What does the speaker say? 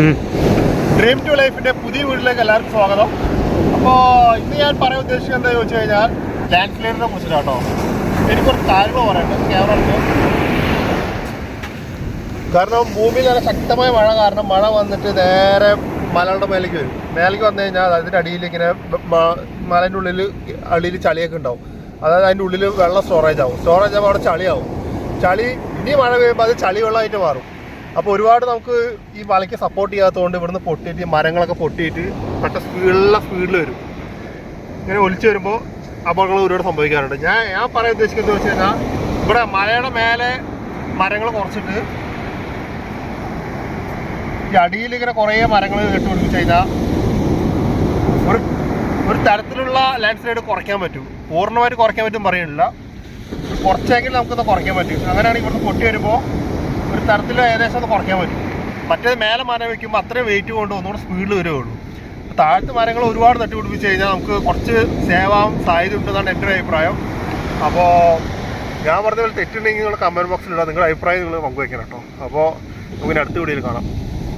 Dream to ലൈഫിൻ്റെ പുതിയ വീട്ടിലേക്ക് എല്ലാവർക്കും സ്വാഗതം. അപ്പോൾ ഇന്ന് ഞാൻ പറയാൻ ഉദ്ദേശിക്കുന്നത് എന്താ ചോദിച്ചു കഴിഞ്ഞാൽ ലാൻഡ് സ്ലൈഡിനെ കുറിച്ചിട്ടാട്ടോ. എനിക്കൊരു കാര്യങ്ങൾ പറയാനുണ്ട് ക്യാമറ എടുത്ത്. കാരണം ഭൂമിയിൽ നല്ല ശക്തമായ മഴ കാരണം മഴ വന്നിട്ട് നേരെ മലയുടെ മേലേക്ക് വരും. മേലേക്ക് വന്നു കഴിഞ്ഞാൽ അതിൻ്റെ അടിയിൽ ഇങ്ങനെ മലേൻ്റെ ഉള്ളിൽ അടിയിൽ ചളിയൊക്കെ ഉണ്ടാവും. അതായത് അതിൻ്റെ ഉള്ളിൽ വെള്ളം സ്റ്റോറേജ് ആകുമ്പോൾ അവിടെ ചളിയാവും. ചളി ഇനി മഴ പെയ്യുമ്പോൾ അത് ചളി വെള്ളമായിട്ട് മാറും. അപ്പോൾ ഒരുപാട് നമുക്ക് ഈ മലയ്ക്ക് സപ്പോർട്ട് ചെയ്യാത്തതുകൊണ്ട് ഇവിടുന്ന് പൊട്ടിയിട്ട് മരങ്ങളൊക്കെ പൊട്ടിയിട്ട് സ്പീഡിൽ വരും. ഇങ്ങനെ ഒലിച്ചു വരുമ്പോൾ അപകടങ്ങൾ ഒരുപാട് സംഭവിക്കാറുണ്ട്. ഞാൻ പറയാൻ ഉദ്ദേശിക്കുന്നത് വെച്ച് കഴിഞ്ഞാൽ ഇവിടെ മലയുടെ മേലെ മരങ്ങൾ കുറച്ചിട്ട് ഈ അടിയിൽ ഇങ്ങനെ കുറേ മരങ്ങൾ കെട്ടുപിടിപ്പിച്ച് കഴിഞ്ഞാൽ ഒരു തരത്തിലുള്ള ലാൻഡ് സ്ലൈഡ് കുറയ്ക്കാൻ പറ്റും. പൂർണ്ണമായിട്ട് കുറയ്ക്കാൻ പറ്റും പറയുന്നില്ല, കുറച്ചെങ്കിലും നമുക്കത് കുറയ്ക്കാൻ പറ്റും. അങ്ങനെയാണെങ്കിൽ ഇവിടുന്ന് പൊട്ടി വരുമ്പോൾ ഒരു തരത്തിൽ ഏകദേശം ഒന്ന് കുറയ്ക്കാൻ പറ്റും. മറ്റേത് മേലെ മരം വയ്ക്കുമ്പോൾ അത്രയും വെയിറ്റ് കൊണ്ട് ഒന്നുകൂടെ സ്പീഡിൽ വരുവുള്ളൂ. താഴത്തെ മരങ്ങൾ ഒരുപാട് നട്ടുപിടിപ്പിച്ച് കഴിഞ്ഞാൽ നമുക്ക് കുറച്ച് സേവ് ആവാൻ സാധ്യത ഉണ്ടെന്നാണ് എൻ്റെ ഒരു അഭിപ്രായം. അപ്പോൾ ഞാൻ പറഞ്ഞ പോലെ തെറ്റുണ്ടെങ്കിൽ നിങ്ങൾ കമൻറ്റ് ബോക്സിലിടാം. നിങ്ങളുടെ അഭിപ്രായം നിങ്ങൾ പങ്കുവയ്ക്കണം കേട്ടോ. അപ്പോൾ നമുക്ക് അടുത്ത വീഡിയോയിൽ കാണാം.